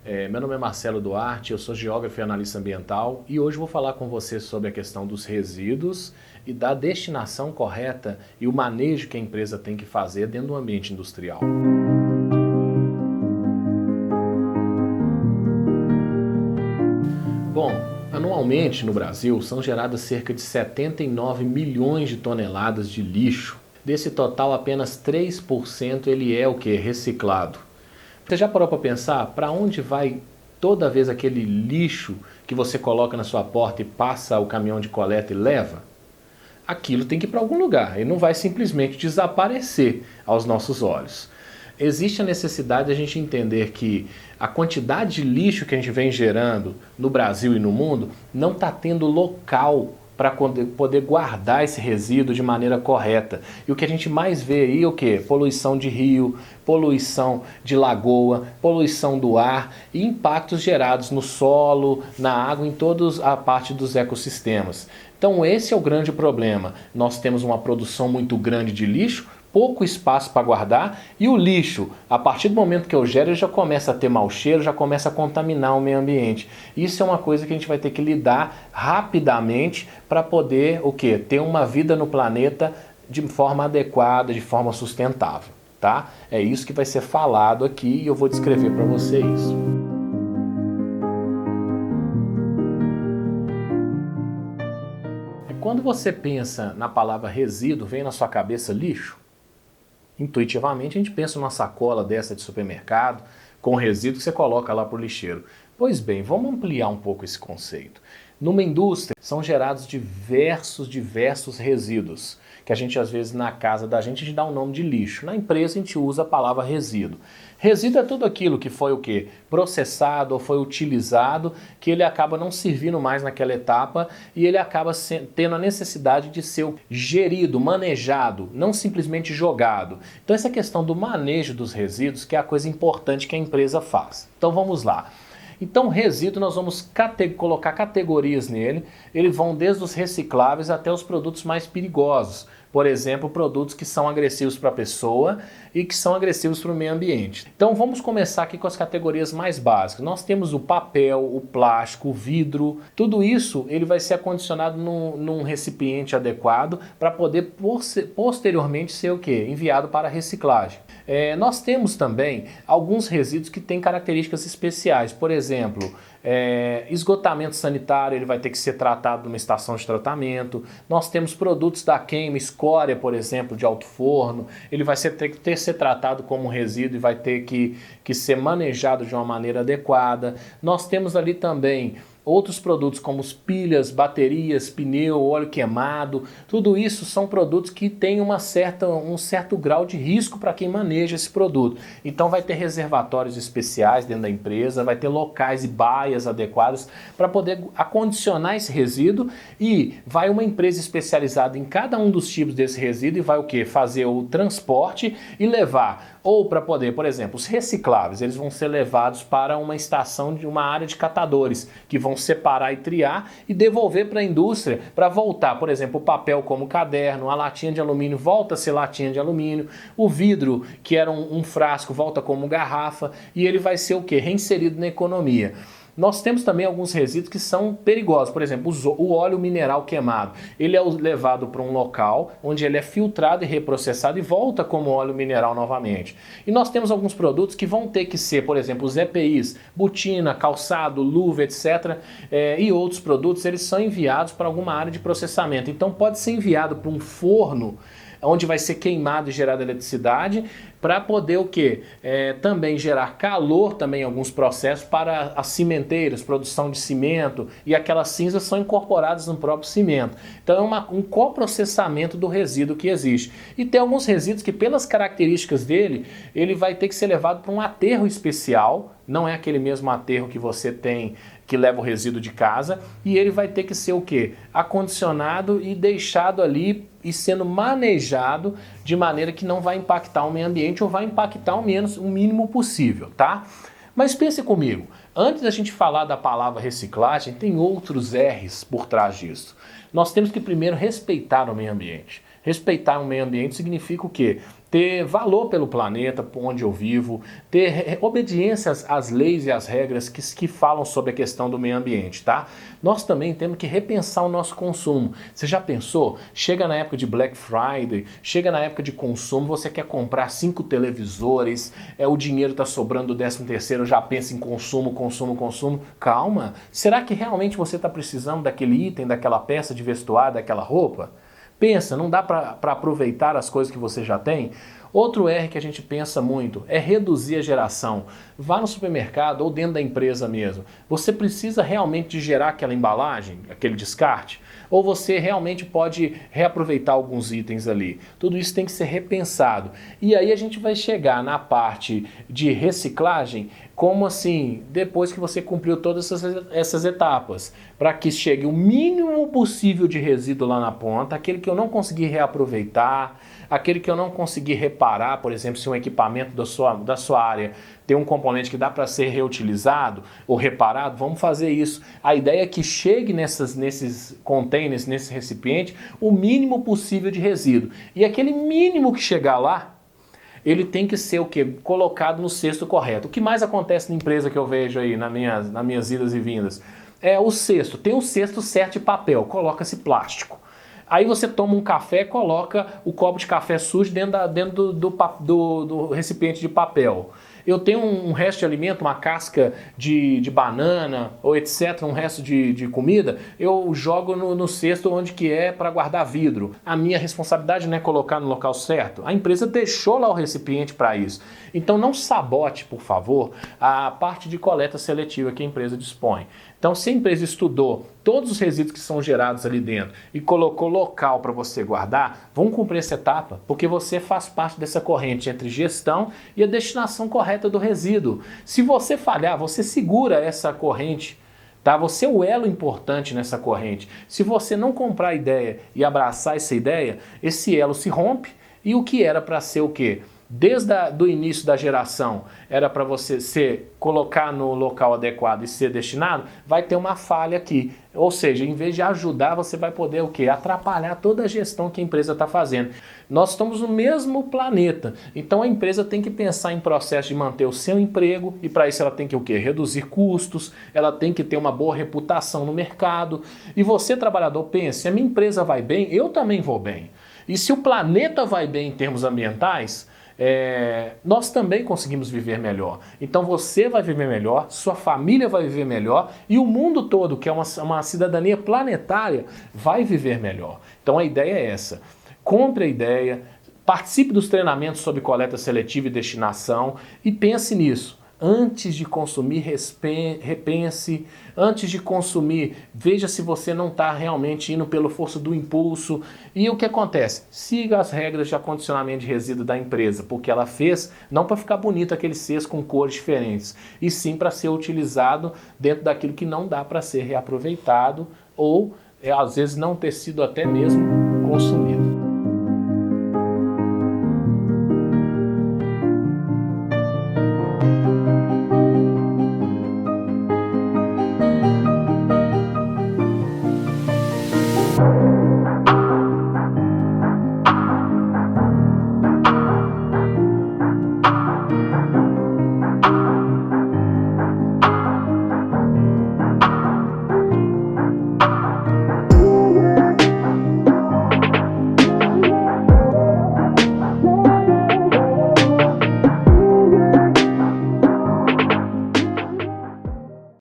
Meu nome é Marcelo Duarte, eu sou geógrafo e analista ambiental e hoje vou falar com você sobre a questão dos resíduos e da destinação correta e o manejo que a empresa tem que fazer dentro do ambiente industrial. Bom, anualmente no Brasil são geradas cerca de 79 milhões de toneladas de lixo. Desse total, apenas 3% ele é o que? Reciclado. Você já parou para pensar para onde vai toda vez aquele lixo que você coloca na sua porta e passa o caminhão de coleta e leva? Aquilo tem que ir para algum lugar, ele não vai simplesmente desaparecer aos nossos olhos. Existe a necessidade de a gente entender que a quantidade de lixo que a gente vem gerando no Brasil e no mundo não está tendo local para poder guardar esse resíduo de maneira correta. E o que a gente mais vê aí é o quê? Poluição de rio, poluição de lagoa, poluição do ar e impactos gerados no solo, na água, em toda a parte dos ecossistemas. Então esse é o grande problema. Nós temos uma produção muito grande de lixo, pouco espaço para guardar e o lixo, a partir do momento que eu gero, ele já começa a ter mau cheiro, já começa a contaminar o meio ambiente. Isso é uma coisa que a gente vai ter que lidar rapidamente para poder o quê? Ter uma vida no planeta de forma adequada, de forma sustentável, tá? É isso que vai ser falado aqui e eu vou descrever para você isso. Quando você pensa na palavra resíduo, vem na sua cabeça lixo? Intuitivamente a gente pensa numa sacola dessa de supermercado com resíduo que você coloca lá por lixeiro. Pois bem, vamos ampliar um pouco esse conceito. Numa indústria são gerados diversos resíduos, que a gente às vezes na casa da gente dá um nome de lixo. Na empresa a gente usa a palavra resíduo. Resíduo é tudo aquilo que foi o quê? Processado ou foi utilizado, que ele acaba não servindo mais naquela etapa e ele acaba tendo a necessidade de ser gerido, manejado, não simplesmente jogado. Então essa questão do manejo dos resíduos que é a coisa importante que a empresa faz. Então vamos lá. Então resíduo nós vamos colocar categorias nele, eles vão desde os recicláveis até os produtos mais perigosos. Por exemplo, produtos que são agressivos para a pessoa e que são agressivos para o meio ambiente. Então vamos começar aqui com as categorias mais básicas. Nós temos o papel, o plástico, o vidro. Tudo isso ele vai ser acondicionado num recipiente adequado para poder posteriormente ser o quê? Enviado para a reciclagem. Nós temos também alguns resíduos que têm características especiais. Por exemplo, esgotamento sanitário, ele vai ter que ser tratado numa estação de tratamento. Nós temos produtos da queima, escória, por exemplo, de alto forno, ele vai ter que ser tratado como um resíduo e vai ter que ser manejado de uma maneira adequada. Nós temos ali também outros produtos como pilhas, baterias, pneu, óleo queimado, tudo isso são produtos que têm um certo grau de risco para quem maneja esse produto. Então vai ter reservatórios especiais dentro da empresa, vai ter locais e baias adequadas para poder acondicionar esse resíduo e vai uma empresa especializada em cada um dos tipos desse resíduo e vai o quê? Fazer o transporte e levar ou para poder, por exemplo, os recicláveis, eles vão ser levados para uma estação de uma área de catadores, que vão separar e triar e devolver para a indústria para voltar, por exemplo, o papel como caderno, a latinha de alumínio volta a ser latinha de alumínio, o vidro, que era um frasco, volta como garrafa e ele vai ser o quê? Reinserido na economia. Nós temos também alguns resíduos que são perigosos, por exemplo, o óleo mineral queimado. Ele é levado para um local onde ele é filtrado e reprocessado e volta como óleo mineral novamente. E nós temos alguns produtos que vão ter que ser, por exemplo, os EPIs, botina, calçado, luva, etc. E outros produtos, eles são enviados para alguma área de processamento. Então pode ser enviado para um forno onde vai ser queimado e gerada eletricidade, para poder o quê? Também gerar calor também em alguns processos para as cimenteiras, produção de cimento, e aquelas cinzas são incorporadas no próprio cimento. Então é um coprocessamento do resíduo que existe. E tem alguns resíduos que pelas características dele, ele vai ter que ser levado para um aterro especial, não é aquele mesmo aterro que você tem que leva o resíduo de casa, e ele vai ter que ser o quê? Acondicionado e deixado ali e sendo manejado de maneira que não vai impactar o meio ambiente ou vai impactar o mínimo possível, tá? Mas pense comigo, antes da gente falar da palavra reciclagem, tem outros R's por trás disso. Nós temos que primeiro respeitar o meio ambiente. Respeitar o meio ambiente significa o quê? ter valor pelo planeta onde eu vivo, ter obediência às leis e às regras que falam sobre a questão do meio ambiente, tá? Nós também temos que repensar o nosso consumo. Você já pensou? Chega na época de Black Friday, chega na época de consumo, você quer comprar 5 televisores, o dinheiro está sobrando do 13º, já pensa em consumo, consumo, consumo. Calma, será que realmente você está precisando daquele item, daquela peça de vestuário, daquela roupa? Pensa, não dá para aproveitar as coisas que você já tem? Outro R que a gente pensa muito é reduzir a geração. Vá no supermercado ou dentro da empresa mesmo. Você precisa realmente de gerar aquela embalagem, aquele descarte? Ou você realmente pode reaproveitar alguns itens ali? Tudo isso tem que ser repensado. E aí a gente vai chegar na parte de reciclagem, como assim, depois que você cumpriu todas essas etapas, para que chegue o mínimo possível de resíduo lá na ponta, aquele que eu não consegui reaproveitar, aquele que eu não consegui reparar, por exemplo, se um equipamento da sua área tem um componente que dá para ser reutilizado ou reparado, vamos fazer isso. A ideia é que chegue nesses containers, nesse recipiente, o mínimo possível de resíduo. E aquele mínimo que chegar lá, ele tem que ser o quê? Colocado no cesto correto. O que mais acontece na empresa que eu vejo aí, nas minhas idas e vindas? É o cesto. Tem o cesto certo de papel, coloca-se plástico. Aí você toma um café, coloca o copo de café sujo dentro do recipiente de papel. Eu tenho um resto de alimento, uma casca de banana ou etc, um resto de comida, eu jogo no cesto onde que é para guardar vidro. A minha responsabilidade não é colocar no local certo. A empresa deixou lá o recipiente para isso. Então não sabote, por favor, a parte de coleta seletiva que a empresa dispõe. Então se a empresa estudou todos os resíduos que são gerados ali dentro e colocou local para você guardar, vamos cumprir essa etapa, porque você faz parte dessa corrente entre gestão e a destinação correta do resíduo. Se você falhar, você segura essa corrente, tá? Você é o elo importante nessa corrente. Se você não comprar a ideia e abraçar essa ideia, esse elo se rompe e o que era para ser o quê? Desde o início da geração era para você colocar no local adequado e ser destinado, vai ter uma falha aqui. Ou seja, em vez de ajudar, você vai poder o quê? Atrapalhar toda a gestão que a empresa está fazendo. Nós estamos no mesmo planeta, então a empresa tem que pensar em processo de manter o seu emprego e para isso ela tem que o quê? Reduzir custos, ela tem que ter uma boa reputação no mercado. E você, trabalhador, pense, se a minha empresa vai bem, eu também vou bem. E se o planeta vai bem em termos ambientais, nós também conseguimos viver melhor. Então você vai viver melhor, sua família vai viver melhor e o mundo todo, que é uma cidadania planetária, vai viver melhor. Então a ideia é essa. Compre a ideia, participe dos treinamentos sobre coleta seletiva e destinação e pense nisso. Antes de consumir, repense. Antes de consumir, veja se você não está realmente indo pela força do impulso. E o que acontece? Siga as regras de acondicionamento de resíduo da empresa, porque ela fez não para ficar bonito aquele cesto com cores diferentes, e sim para ser utilizado dentro daquilo que não dá para ser reaproveitado ou às vezes não ter sido até mesmo consumido.